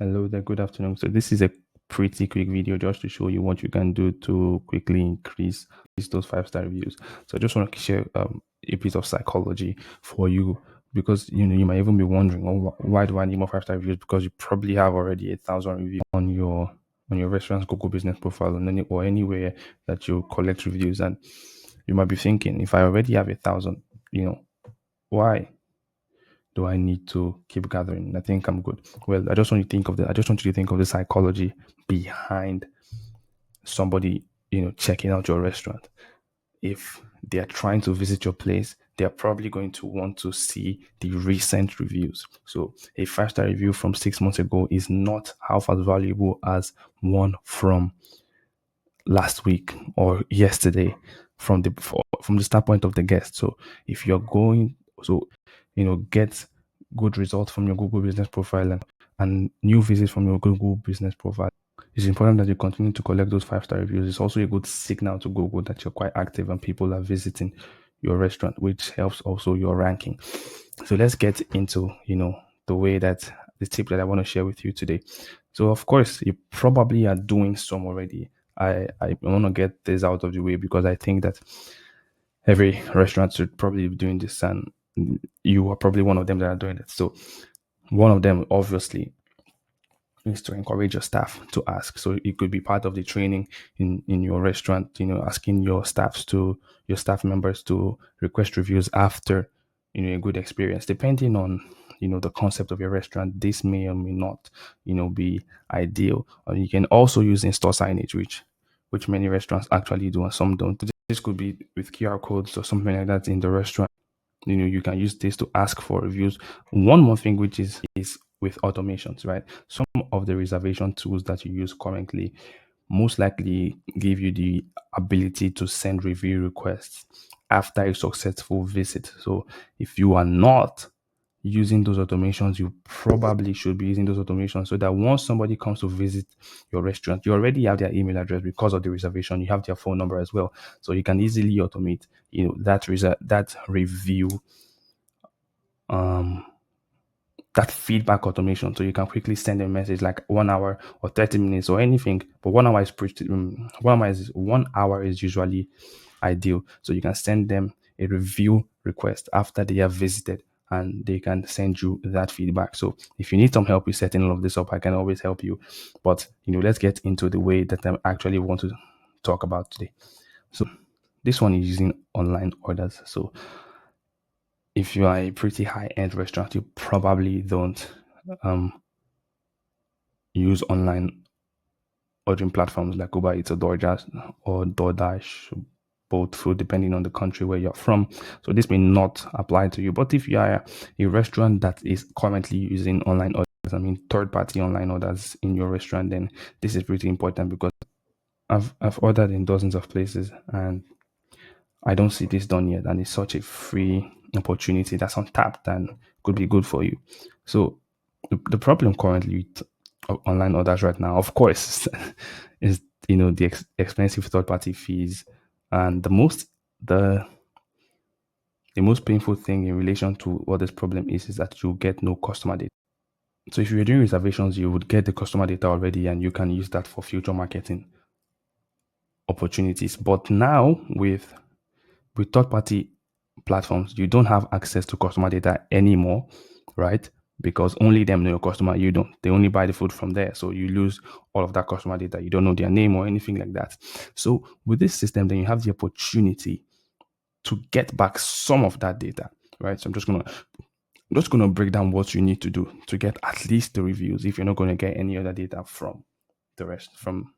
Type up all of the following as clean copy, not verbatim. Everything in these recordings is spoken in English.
Hello there, good afternoon. So this is a pretty quick video just to show you what you can do to quickly increase those five-star reviews. So I just want to share a piece of psychology for you because you might even be wondering, oh, why do I need more five-star reviews? Because you probably have already 1,000 reviews on your restaurant's Google business profile or anywhere that you collect reviews, and you might be thinking, if I already have 1,000, why do I need to keep gathering? I think I'm good. Well, I just want you to think of the psychology behind somebody, checking out your restaurant. If they are trying to visit your place, they are probably going to want to see the recent reviews. So a five-star review from 6 months ago is not half as valuable as one from last week or yesterday from the standpoint of the guest. So if you're going, so get good results from your Google business profile and new visits from your Google business profile. It's important that you continue to collect those five-star reviews. It's also a good signal to Google that you're quite active and people are visiting your restaurant, which helps also your ranking. So let's get into the tip that I want to share with you today. So of course you probably are doing some already. I want to get this out of the way because I think that every restaurant should probably be doing this, and you are probably one of them that are doing it. So one of them obviously is to encourage your staff to ask. So it could be part of the training in your restaurant, asking your staff members to request reviews after a good experience. Depending on the concept of your restaurant, this may or may not be ideal. Or you can also use in-store signage, which many restaurants actually do and some don't. This could be with QR codes or something like that in the restaurant. You can use this to ask for reviews. One more thing, which is with automations, right? Some of the reservation tools that you use currently most likely give you the ability to send review requests after a successful visit. So if you are not using those automations, you probably should be using those automations so that once somebody comes to visit your restaurant, you already have their email address because of the reservation. You have their phone number as well, so you can easily automate, that review, um, that feedback automation. So you can quickly send a message like 1 hour or 30 minutes or anything. But 1 hour is 1 hour is usually ideal. So you can send them a review request after they have visited and they can send you that feedback. So if you need some help with setting all of this up, I can always help you. But let's get into the way that I actually want to talk about today. So this one is using online orders. So if you are a pretty high-end restaurant, you probably don't use online ordering platforms like Uber Eats or DoorDash, both food, depending on the country where you're from. So this may not apply to you. But if you are a restaurant that is currently using online orders, third-party online orders in your restaurant, then this is pretty important because I've ordered in dozens of places and I don't see this done yet, and it's such a free opportunity that's untapped and could be good for you. So the problem currently with online orders right now, of course, is the expensive third party fees, and the most painful thing in relation to what this problem is that you get no customer data. So if you're doing reservations, you would get the customer data already, and you can use that for future marketing opportunities. But now with third party platforms, you don't have access to customer data anymore, right? Because only them know your customer, you don't. They only buy the food from there. So you lose all of that customer data. You don't know their name or anything like that. So with this system, then you have the opportunity to get back some of that data, right? So I'm just gonna break down what you need to do to get at least the reviews if you're not going to get any other data from the rest from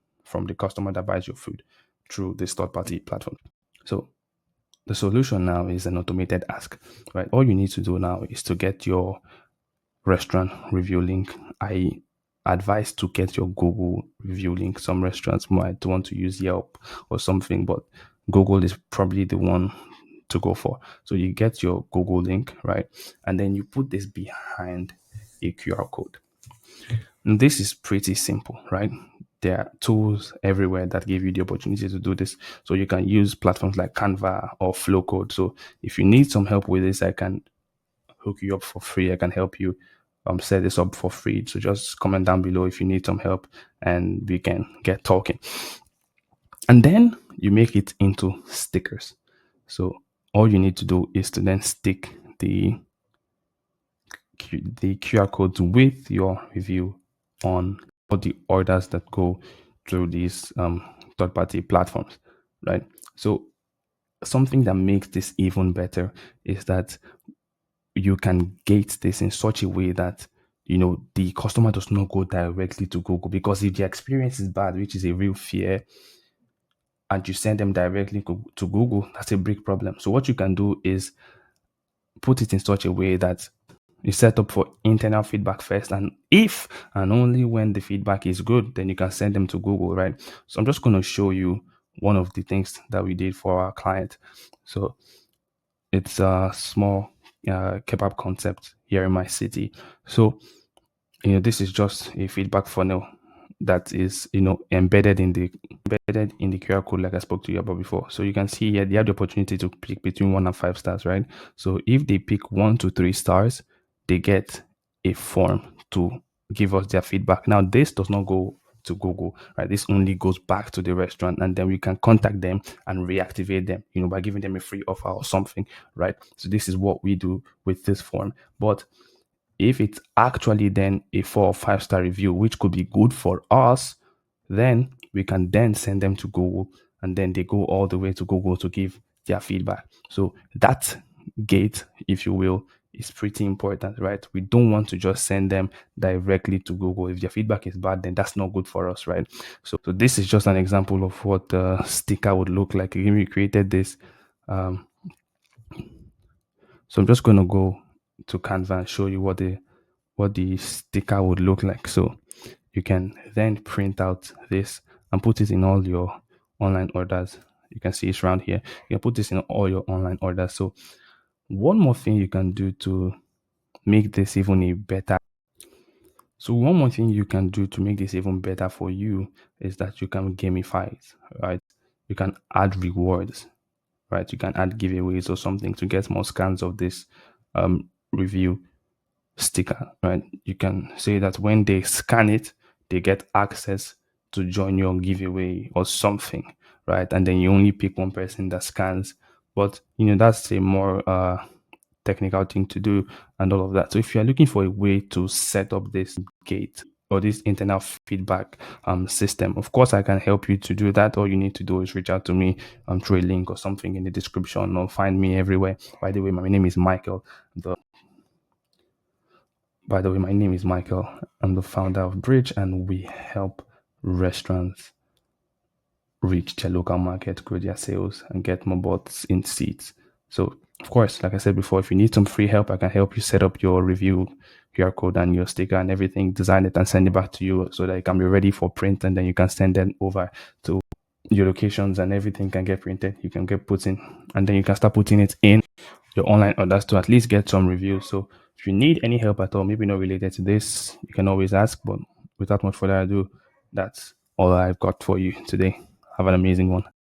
the customer that buys your food through this third party platform. So the solution now is an automated ask, right? All you need to do now is to get your restaurant review link. I advise to get your Google review link. Some restaurants might want to use Yelp or something, but Google is probably the one to go for. So you get your Google link, right? And then you put this behind a QR code. And this is pretty simple, right? There are tools everywhere that give you the opportunity to do this. So you can use platforms like Canva or Flowcode. So if you need some help with this, I can hook you up for free. I can help you set this up for free. So just comment down below if you need some help and we can get talking. And then you make it into stickers. So all you need to do is to then stick the QR codes with your review on all the orders that go through these third-party platforms, right? So something that makes this even better is that you can gate this in such a way that the customer does not go directly to Google, because if the experience is bad, which is a real fear, and you send them directly to Google, that's a big problem. So what you can do is put it in such a way that you set up for internal feedback first, and if and only when the feedback is good, then you can send them to Google, right? So I'm just going to show you one of the things that we did for our client. So it's a small kebab concept here in my city. So this is just a feedback funnel that is embedded in the QR code, like I spoke to you about before. So you can see here they have the opportunity to pick between 1 and 5 stars, right? So if they pick 1 to 3 stars, they get a form to give us their feedback. Now this does not go to Google, right? This only goes back to the restaurant, and then we can contact them and reactivate them, by giving them a free offer or something, right? So this is what we do with this form. But if it's actually then a 4 or 5 star review, which could be good for us, then we can then send them to Google, and then they go all the way to Google to give their feedback. So that gate, if you will, is pretty important, right? We don't want to just send them directly to Google. If their feedback is bad, then that's not good for us, right? So this is just an example of what the sticker would look like. We created this. So I'm just going to go to Canva and show you what the sticker would look like. So you can then print out this and put it in all your online orders. You can see it's around here. You can put this in all your online orders. So one more thing you can do to make this even a better. So one more thing you can do to make this even better for you is that you can gamify it, right? You can add rewards, right? You can add giveaways or something to get more scans of this review sticker, right? You can say that when they scan it, they get access to join your giveaway or something, right? And then you only pick one person that scans. But that's a more technical thing to do and all of that. So if you're looking for a way to set up this gate or this internal feedback system, of course I can help you to do that. All you need to do is reach out to me through a link or something in the description, or find me everywhere. By the way, my name is Michael. My name is Michael. I'm the founder of Bridge, and we help restaurants reach their local market, grow their sales, and get more butts in seats. So, of course, like I said before, if you need some free help, I can help you set up your review QR code and your sticker and everything, design it and send it back to you so that it can be ready for print, and then you can send them over to your locations and everything can get printed. You can get put in, and then you can start putting it in your online orders to at least get some reviews. So if you need any help at all, maybe not related to this, you can always ask. But without much further ado, that's all I've got for you today. Have an amazing one.